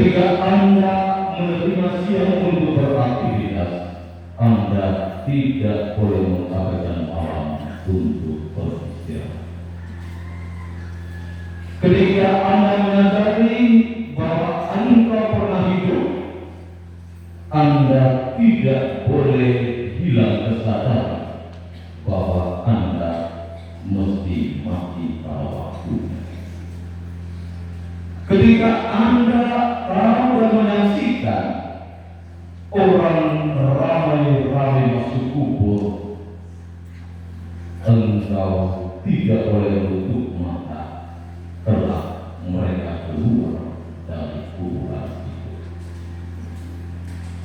Ketika Anda menerima siang untuk beraktivitas, Anda tidak boleh mengabaikan malam untuk beristirahat. Ketika Anda menyadari bahwa engkau pernah hidup, Anda tidak boleh hilang kesadaran bahwa Anda mesti mati pada waktunya. Ketika Anda tahu dan menyaksikan orang ramai-ramai masuk kubur, engkau tidak boleh menutup mata telah mereka keluar dari kuburan itu.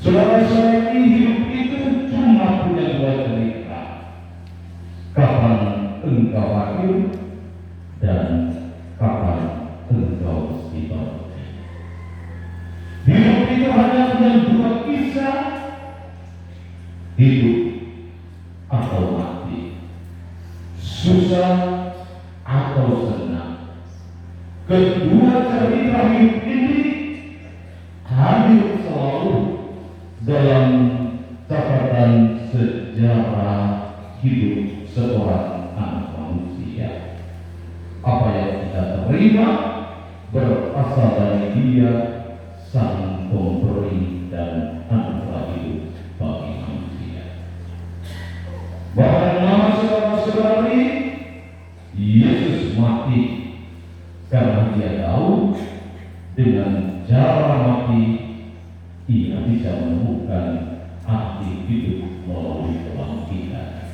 Saudara-saudara, hidup itu cuma punya dua cerita. Kapan engkau lahir dan kapan engkau mesti mati. Hidup itu hanya punya dua kisah, hidup atau mati, susah atau senang. Kedua cerita hidup ini hadir selalu dalam catatan sejarah hidup seorang anak manusia. Apa yang kita terima berasal dari Dia, Sang Pemberi dan anugerah hidup bagi manusia. Bahwa nama saudara-saudari, Yesus mati karena Dia tahu dengan cara mati Ia bisa menemukan arti hidup melalui kebangkitan.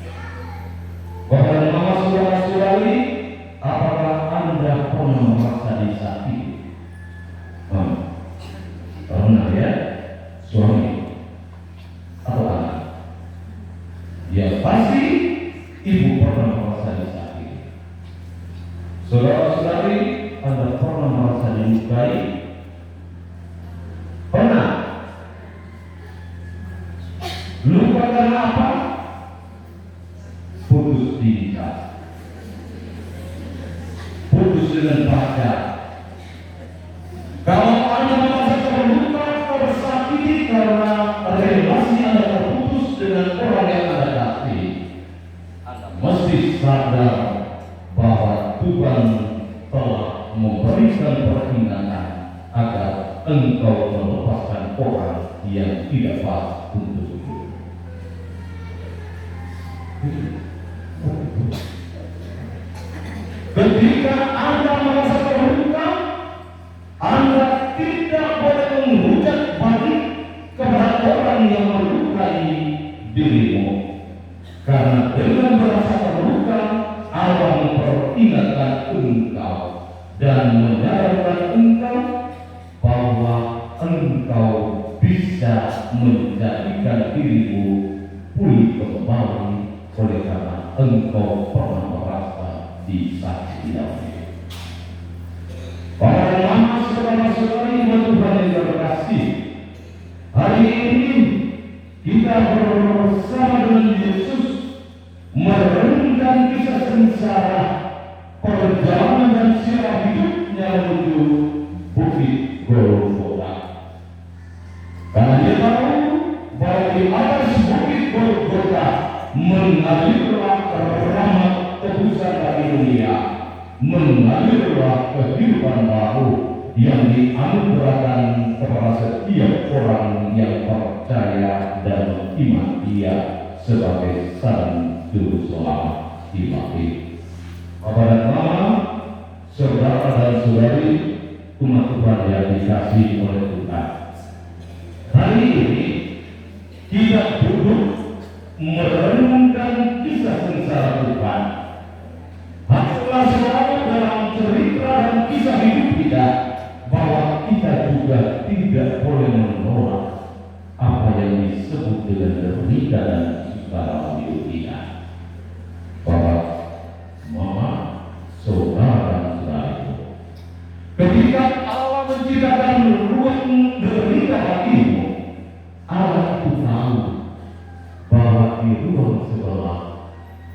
Bahwa nama saudara-saudari, apakah Anda pernah merasa disakiti? Pernah ya, suami atau anak? Ya pasti ibu pernah merasa disakiti. Saudara-saudari, Anda pernah merasa dilukai? Pernah? Luka karena apa? Putus cinta, putus dengan pacar. Kalau Anda merasa terluka, tersakiti karena relasi Anda terputus dengan orang yang Anda kasih, Anda mesti sadar bahwa Tuhan telah memberikan peringatan agar engkau melepaskan orang yang tidak pas untuk hidup. Ketika Anda merasa terluka, Anda tidak boleh menghujat balik kepada orang yang melukai dirimu, karena dengan merasa terluka Allah memperingatkan engkau dan menyadarkan engkau bahwa engkau bisa menjadikan dirimu pulih kembali oleh karena engkau pernah merasa disakiti. Para lama saudara-saudari Tuhan yang terkasih, hari ini kita bersama dengan Yesus merenungkan kisah sengsara perjalanan dan sirah hidupnya menuju Bukit Golgota. Karena dia tahu bahwa di atas Bukit Golgota mengalirlah rahmat tebusan bagi dunia, mengalirlah kehidupan baru yang dianugerahkan kepada setiap orang yang percaya dan beriman Dia sebagai Sang Juru Selamat ilahi. Pada nama saudara dan saudari umat Tuhan yang dikasihi oleh Tuhan, hari ini kita duduk merenungkan kisah sengsara Tuhan. Haruslah selalu dalam cerita dan kisah hidup kita bahwa kita juga tidak boleh menolak apa yang disebut dengan derita dan susah hidup kita. Bahwa mama, saudara dan saudara, ketika Allah menciptakan ruang derita bagimu, Allah itu tahu bahwa di ruang sebelah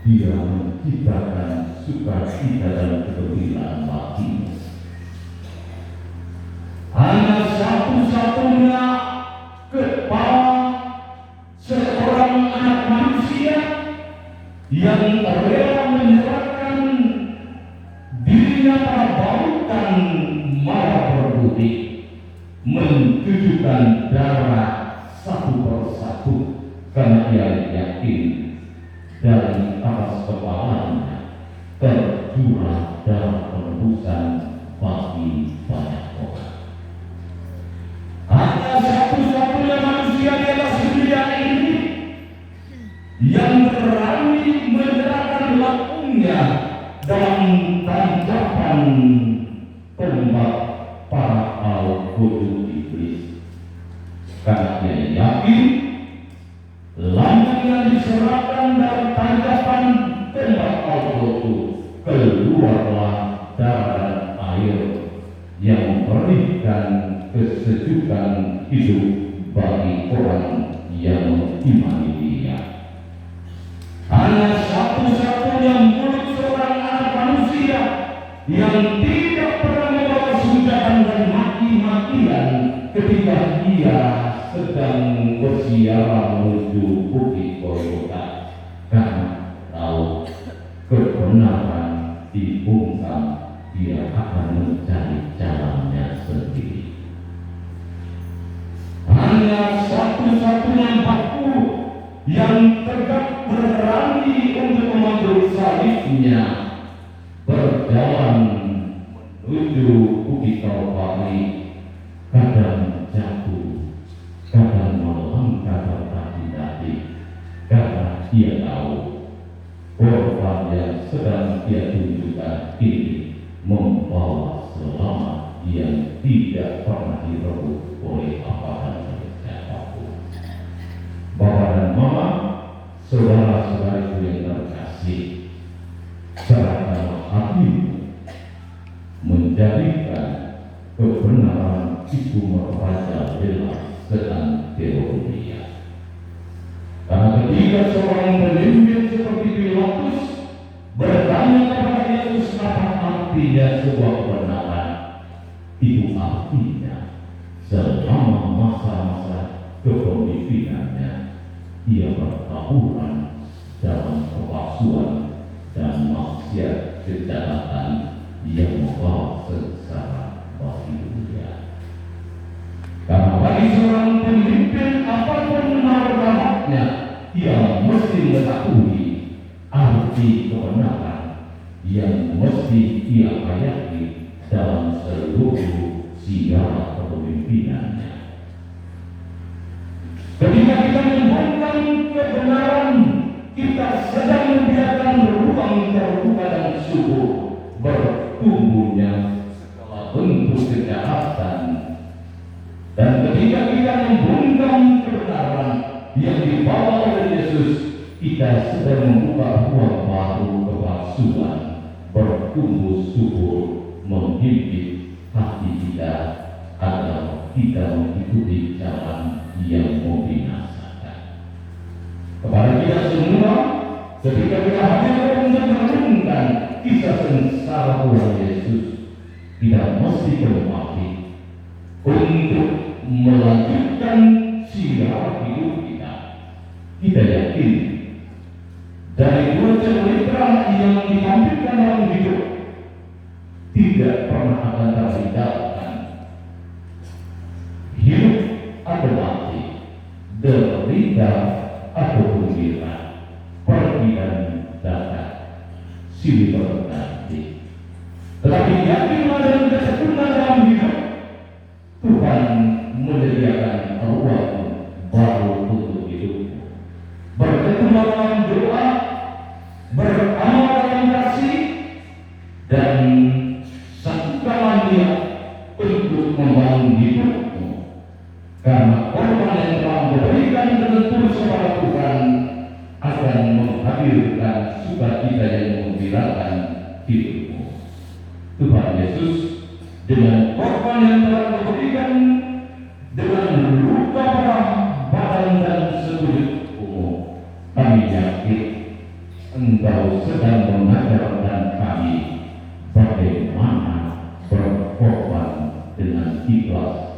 Dia menciptakan sukacita dan kegembiraan bagimu. Hanya satu yang rela menyerahkan dirinya pada bautan marah berbudi, mencucurkan darah satu persatu karena ia yakin dari atas kepalanya tercurah darah penebusan bagi banyak orang. Hanya satu-satunya manusia di atas dunia ini yang berani menyerahkan lakungnya dalam tanjakan tombak para al-Qudus iblis, karena dia yakin lambang yang diserahkan dari tanjakan tombak al-Qudus keluarlah darah dan air yang memberikan kesejukan hidup bagi orang yang mengimani dia. Hanya satu-satunya mulut seorang anak manusia yang tidak pernah membawa sujatan dan maki-makian ketika ia sedang bersiaran menuju Bukit Golgota, karena tahu kebenaran dibungkam, dia akan mencari jalannya sendiri. Hanya satu-satunya baku yang tegak berani untuk memanggil salibnya berjalan menuju Bukit Kalvari, kadang jatuh, kadang melangkah berhati-hati, karena dia tahu korban yang sedang dia tunjukkan ini membawa selamat yang tidak pernah direbut oleh apa dan siapapun. Bapak dan Mama, saudara-saudariku yang terkasih, serahkanlah hatimu menjadikan kebenaran itu merajalela sedang teologia. Karena ketika seorang pemimpin seperti Pilatus bertanya kepada Yesus apa artinya sebuah kebenaran, itu artinya selama masa-masa kepemimpinannya ia bertaburan dalam kepalsuan dan maksiat kejahatan yang membawa sengsara bagi dunia. Karena bagi seorang pemimpin apapun martabatnya, ia mesti mengetahui arti kebenaran yang mesti ia hayati dalam seluruh siara kepemimpinannya. Ketika kita membangkang kebenaran, kita sedang membiarkan ruang terbuka dan subur bertumbuhnya segala bentuk kejahatan. Dan ketika kita membungkam kebenaran yang dibawa oleh Yesus, kita sedang membuka ruang baru kepalsuan bertumbuh subur menghimpit hati kita agar kita mengikuti jalan yang membinasakan. Kepada kita semua, ketika kita hadir untuk merenungkan kisah sengsara Tuhan Yesus, kita mesti kembali untuk melanjutkan siar hidup kita. Kita yakin dari dua cerita yang ditampilkan dalam hidup tidak pernah akan terhindarkan. Hidup atau mati, derita atau gembira, pergi dan datang, silih berganti. Tetapi yakinlah dalam kesempurnaan dalam hidup, Tuhan menyediakan ruang baru untuk hidupmu. Bertekun dalam doa, beramal dalam kasih, dan satukanlah niat untuk membangun hidupmu. Karena korban yang telah memberikan dengan tulus kepada Tuhan akan menghadirkan sukacita yang menggembirakan hidupmu. Tuhan Yesus dengan korban yang telah diberikan, dengan luka pada badan dan seluruh tubuh, kami yakin Engkau sedang mengajarkan kami bagaimana berkorban dengan ikhlas